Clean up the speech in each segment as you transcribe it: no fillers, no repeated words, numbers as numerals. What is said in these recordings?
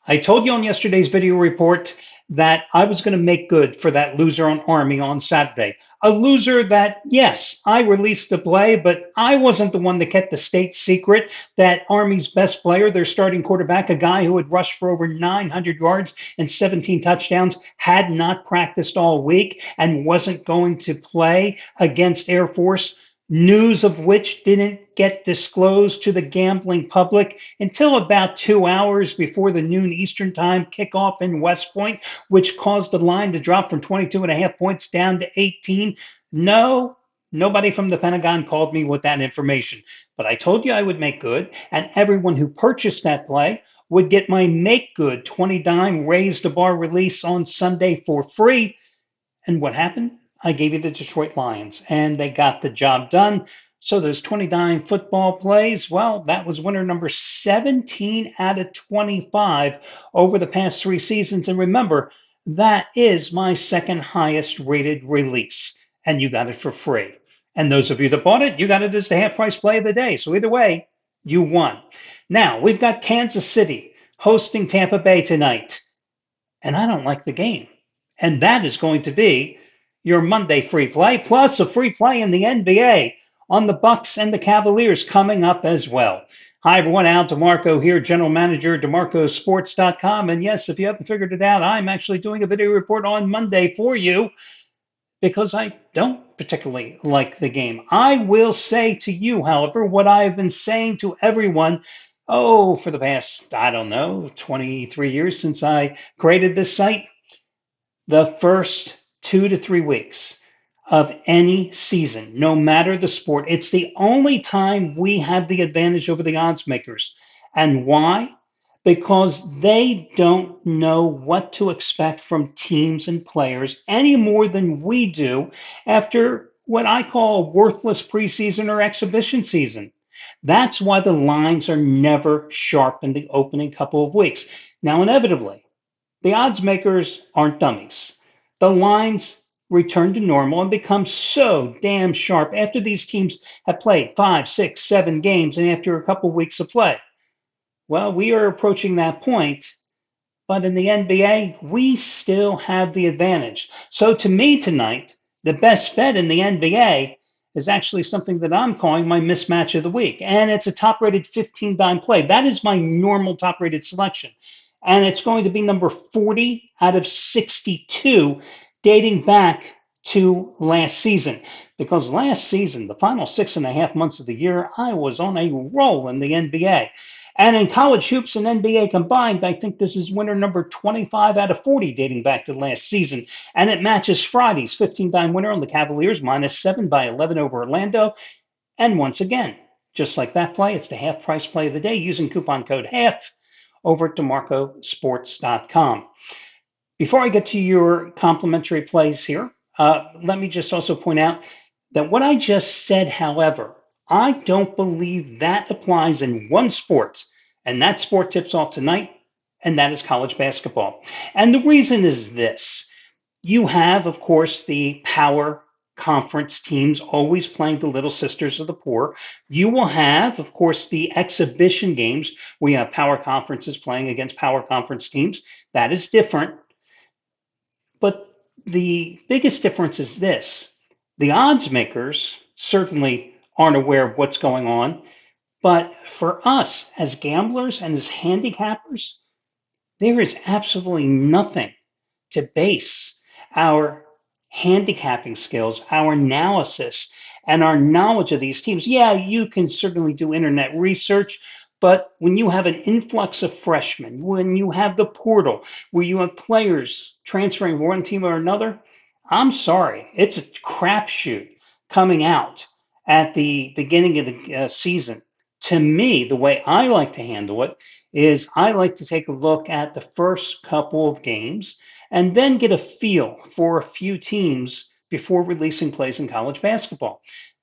I told you on yesterday's video report that I was going to make good for that loser on Army on Saturday. A loser that, yes, I released the play, but I wasn't the one that kept the state secret that Army's best player, their starting quarterback, a guy who had rushed for over 900 yards and 17 touchdowns, had not practiced all week and wasn't going to play against Air Force. News of which didn't get disclosed to the gambling public until about 2 hours before the noon Eastern time kickoff in West Point, which caused the line to drop from 22 and a half points down to 18. No, nobody from the Pentagon called me with that information. But I told you I would make good, and everyone who purchased that play would get my make good 20 dime raise the bar release on Sunday for free. And what happened? I gave you the Detroit Lions, and they got the job done. So those 29 football plays, well, that was winner number 17 out of 25 over the past 3 seasons. And remember, that is my second highest rated release, and you got it for free. And those of you that bought it, you got it as the half price play of the day. So either way, you won. Now, we've got Kansas City hosting Tampa Bay tonight, and I don't like the game. And that is going to be your Monday free play, plus a free play in the NBA on the Bucks and the Cavaliers coming up as well. Hi, everyone. Al DeMarco here, General Manager, DeMarcosports.com. And yes, if you haven't figured it out, I'm actually doing a video report on Monday for you because I don't particularly like the game. I will say to you, however, what I've been saying to everyone, for the past, I don't know, 23 years since I created this site. The first 2 to 3 weeks of any season, no matter the sport, it's the only time we have the advantage over the odds makers. And why? Because they don't know what to expect from teams and players any more than we do after what I call worthless preseason or exhibition season. That's why the lines are never sharp in the opening couple of weeks. Now, inevitably, the odds makers aren't dummies. The lines return to normal and become so damn sharp after these teams have played 5, 6, 7 games and after a couple of weeks of play. Well, we are approaching that point, but in the NBA, we still have the advantage. So to me tonight, the best bet in the NBA is actually something that I'm calling my mismatch of the week. And it's a top rated 15 dime play. That is my normal top rated selection. And it's going to be number 40 out of 62, dating back to last season. Because last season, the final 6.5 months of the year, I was on a roll in the NBA. And in college hoops and NBA combined, I think this is winner number 25 out of 40 dating back to last season. And it matches Friday's 15-dime winner on the Cavaliers, -7 by 11 over Orlando. And once again, just like that play, it's the half price play of the day using coupon code HALF over at DeMarcosports.com. Before I get to your complimentary plays here, let me just also point out that what I just said, however, I don't believe that applies in one sport, and that sport tips off tonight, and that is college basketball. And the reason is this. You have, of course, the power conference teams always playing the little sisters of the poor. You will have, of course, the exhibition games where you have power conferences playing against power conference teams. That is different. But the biggest difference is this. The odds makers certainly aren't aware of what's going on. But for us as gamblers and as handicappers, there is absolutely nothing to base our handicapping skills, our analysis, and our knowledge of these teams. Yeah, you can certainly do internet research, but when you have an influx of freshmen, when you have the portal, where you have players transferring from one team or another, I'm sorry, it's a crapshoot coming out at the beginning of the season. To me, the way I like to handle it is I like to take a look at the first couple of games and then get a feel for a few teams before releasing plays in college basketball.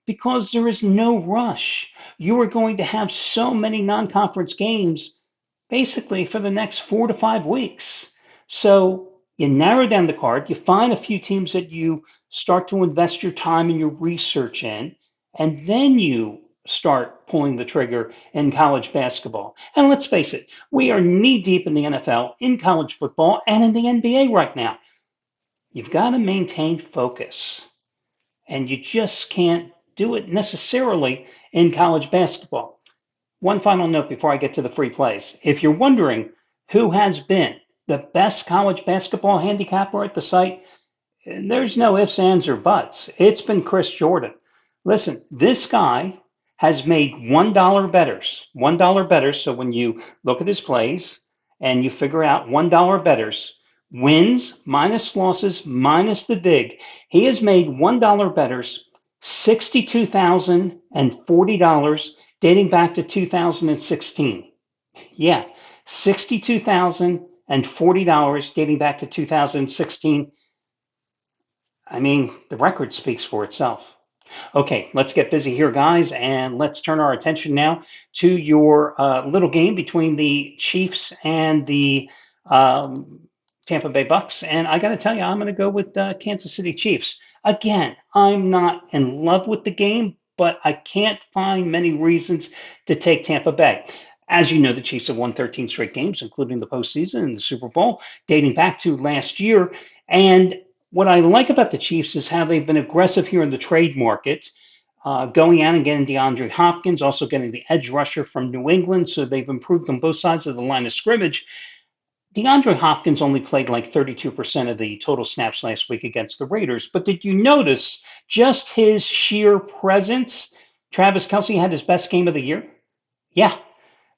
Because there is no rush. You are going to have so many non-conference games basically for the next 4 to 5 weeks. So you narrow down the card, you find a few teams that you start to invest your time and your research in, and then you start pulling the trigger in college basketball. And let's face it, we are knee deep in the NFL, in college football, and in the NBA right now. You've got to maintain focus, and you just can't do it necessarily in college basketball. One final note before I get to the free plays. If you're wondering who has been the best college basketball handicapper at the site, there's no ifs, ands, or buts. It's been Chris Jordan. Listen, this guy has made $1 betters. $1 betters. So when you look at his plays and you figure out $1 betters, wins minus losses minus the vig, he has made $1 betters $62,040 dating back to 2016. Yeah, $62,040 dating back to 2016. I mean, the record speaks for itself. Okay, let's get busy here, guys, and let's turn our attention now to your little game between the Chiefs and the Tampa Bay Bucks. And I got to tell you, I'm going to go with Kansas City Chiefs. Again, I'm not in love with the game, but I can't find many reasons to take Tampa Bay. As you know, the Chiefs have won 13 straight games, including the postseason and the Super Bowl, dating back to last year. And what I like about the Chiefs is how they've been aggressive here in the trade market, going out and getting DeAndre Hopkins, also getting the edge rusher from New England. So they've improved on both sides of the line of scrimmage. DeAndre Hopkins only played like 32% of the total snaps last week against the Raiders. But did you notice just his sheer presence? Travis Kelce had his best game of the year. Yeah.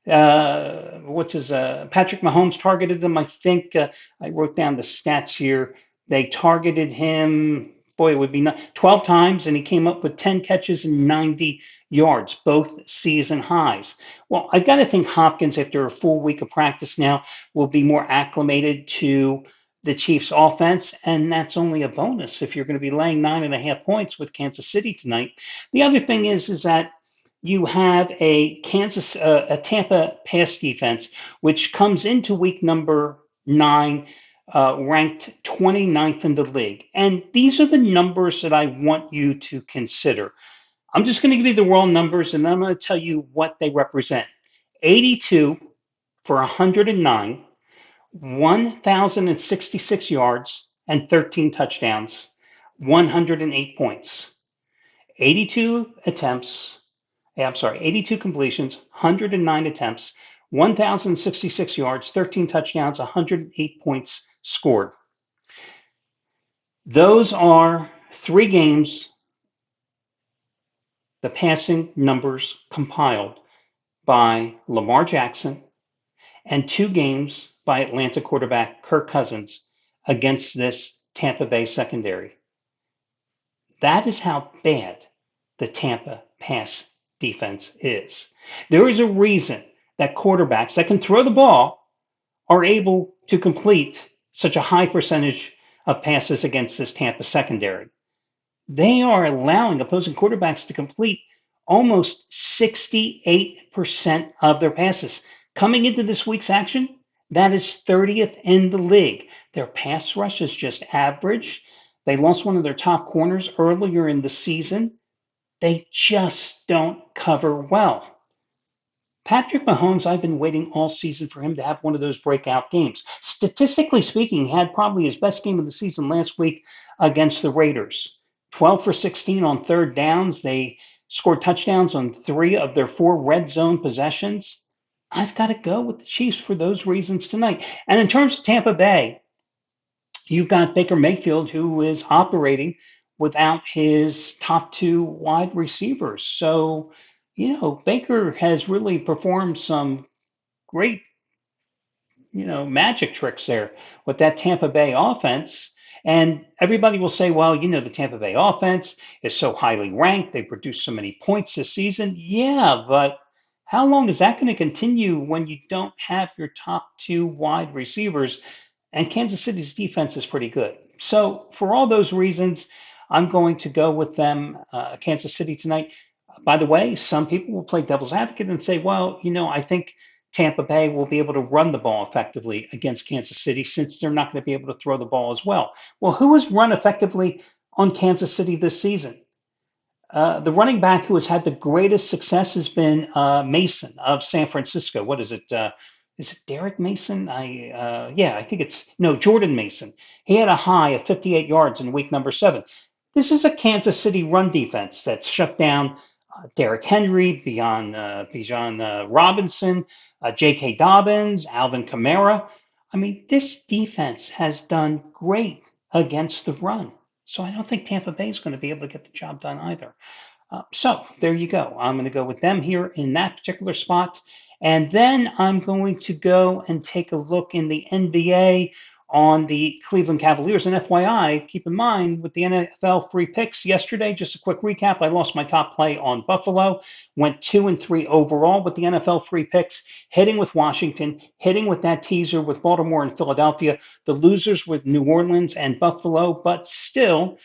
Patrick Mahomes targeted him. I think I wrote down the stats here. They targeted him, boy, it would be 12 times, and he came up with 10 catches and 90 yards, both season highs. Well, I've got to think Hopkins, after a full week of practice now, will be more acclimated to the Chiefs offense, and that's only a bonus if you're going to be laying 9.5 points with Kansas City tonight. The other thing is that you have a Tampa pass defense, which comes into week number 9 ranked 29th in the league. And these are the numbers that I want you to consider. I'm just going to give you the raw numbers, and I'm going to tell you what they represent. 82 for 109, 1,066 yards, and 13 touchdowns, 108 points. 82 completions, 109 attempts, 1,066 yards, 13 touchdowns, 108 points scored. Those are 3 games, the passing numbers compiled by Lamar Jackson, and 2 games by Atlanta quarterback Kirk Cousins against this Tampa Bay secondary. That is how bad the Tampa pass defense is. There is a reason that quarterbacks that can throw the ball are able to complete such a high percentage of passes against this Tampa secondary. They are allowing opposing quarterbacks to complete almost 68% of their passes. Coming into this week's action, that is 30th in the league. Their pass rush is just average. They lost one of their top corners earlier in the season. They just don't cover well. Patrick Mahomes, I've been waiting all season for him to have one of those breakout games. Statistically speaking, he had probably his best game of the season last week against the Raiders. 12 for 16 on third downs. They scored touchdowns on 3 of their 4 red zone possessions. I've got to go with the Chiefs for those reasons tonight. And in terms of Tampa Bay, you've got Baker Mayfield, who is operating without his top 2 wide receivers. So, Baker has really performed some great, magic tricks there with that Tampa Bay offense. And everybody will say, well, the Tampa Bay offense is so highly ranked. They produced so many points this season. Yeah, but how long is that going to continue when you don't have your top 2 wide receivers? And Kansas City's defense is pretty good. So for all those reasons, I'm going to go with them, Kansas City tonight. By the way, some people will play devil's advocate and say, well, I think Tampa Bay will be able to run the ball effectively against Kansas City since they're not going to be able to throw the ball as well. Well, who has run effectively on Kansas City this season? The running back who has had the greatest success has been Mason of San Francisco. What is it? Is it Derek Mason? Yeah, I think it's no Jordan Mason. He had a high of 58 yards in week number 7. This is a Kansas City run defense that's shut down Derrick Henry, Bijan Robinson, J.K. Dobbins, Alvin Kamara. I mean, this defense has done great against the run. So I don't think Tampa Bay is going to be able to get the job done either. So there you go. I'm going to go with them here in that particular spot. And then I'm going to go and take a look in the NBA on the Cleveland Cavaliers. And FYI, keep in mind with the NFL free picks yesterday, just a quick recap. I lost my top play on Buffalo, went 2-3 overall with the NFL free picks, hitting with Washington, hitting with that teaser with Baltimore and Philadelphia, the losers with New Orleans and Buffalo, but still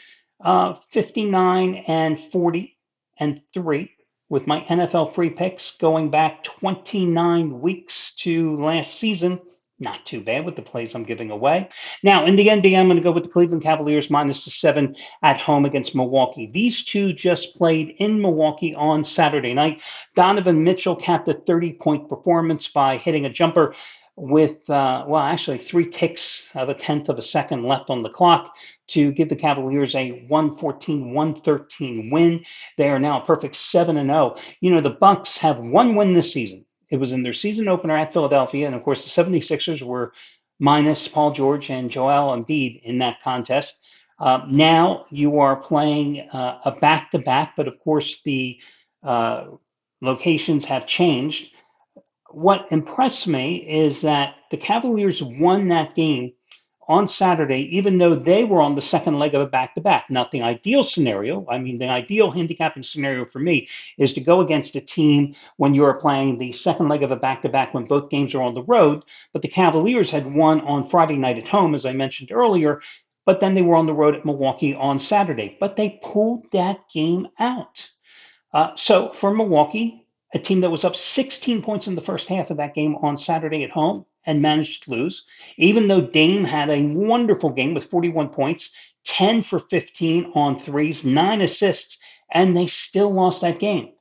59-40-3 with my NFL free picks going back 29 weeks to last season. Not too bad with the plays I'm giving away. Now, in the NBA, I'm going to go with the Cleveland Cavaliers minus the 7 at home against Milwaukee. These two just played in Milwaukee on Saturday night. Donovan Mitchell capped a 30-point performance by hitting a jumper with, actually 3 ticks of a tenth of a second left on the clock to give the Cavaliers a 114-113 win. They are now a perfect 7-0. You know, the Bucks have one win this season. It was in their season opener at Philadelphia. And of course, the 76ers were minus Paul George and Joel Embiid in that contest. Now you are playing a back to back, but of course, the locations have changed. What impressed me is that the Cavaliers won that game on Saturday, even though they were on the second leg of a back to back. Not the ideal scenario. I mean, the ideal handicapping scenario for me is to go against a team when you're playing the second leg of a back to back when both games are on the road. But the Cavaliers had won on Friday night at home, as I mentioned earlier, but then they were on the road at Milwaukee on Saturday. But they pulled that game out. So for Milwaukee, a team that was up 16 points in the first half of that game on Saturday at home and managed to lose, even though Dame had a wonderful game with 41 points, 10 for 15 on threes, 9 assists, and they still lost that game.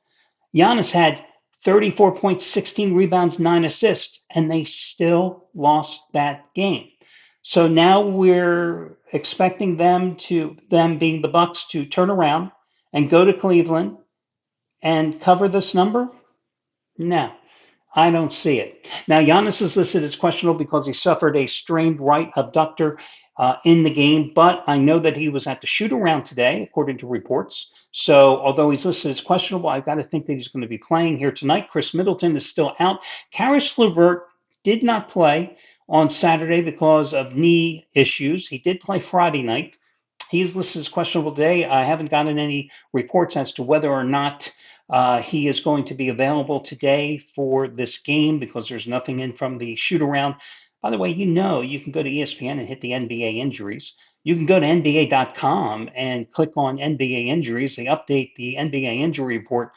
Giannis had 34 points, 16 rebounds, 9 assists, and they still lost that game. So now we're expecting them being the Bucks, to turn around and go to Cleveland and cover this number? No, I don't see it. Now, Giannis is listed as questionable because he suffered a strained right abductor in the game, but I know that he was at the shoot around today, according to reports. So, although he's listed as questionable, I've got to think that he's going to be playing here tonight. Chris Middleton is still out. Karis LeVert did not play on Saturday because of knee issues. He did play Friday night. He's listed as questionable today. I haven't gotten any reports as to whether or not he is going to be available today for this game because there's nothing in from the shoot around. By the way, you can go to ESPN and hit the NBA injuries. You can go to NBA.com and click on NBA injuries. They update the NBA injury report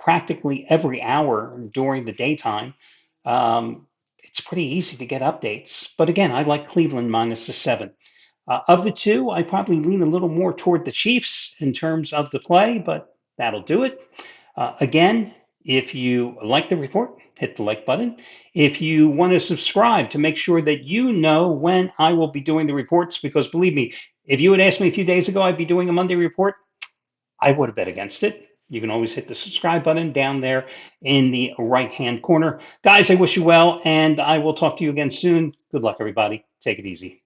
practically every hour during the daytime. It's pretty easy to get updates. But again, I like Cleveland minus the 7. Of the two, I probably lean a little more toward the Chiefs in terms of the play, but that'll do it. Again, if you like the report, hit the like button. If you want to subscribe to make sure that you know when I will be doing the reports, because believe me, if you had asked me a few days ago I'd be doing a Monday report, I would have bet against it. You can always hit the subscribe button down there in the right-hand corner. Guys, I wish you well, and I will talk to you again soon. Good luck, everybody. Take it easy.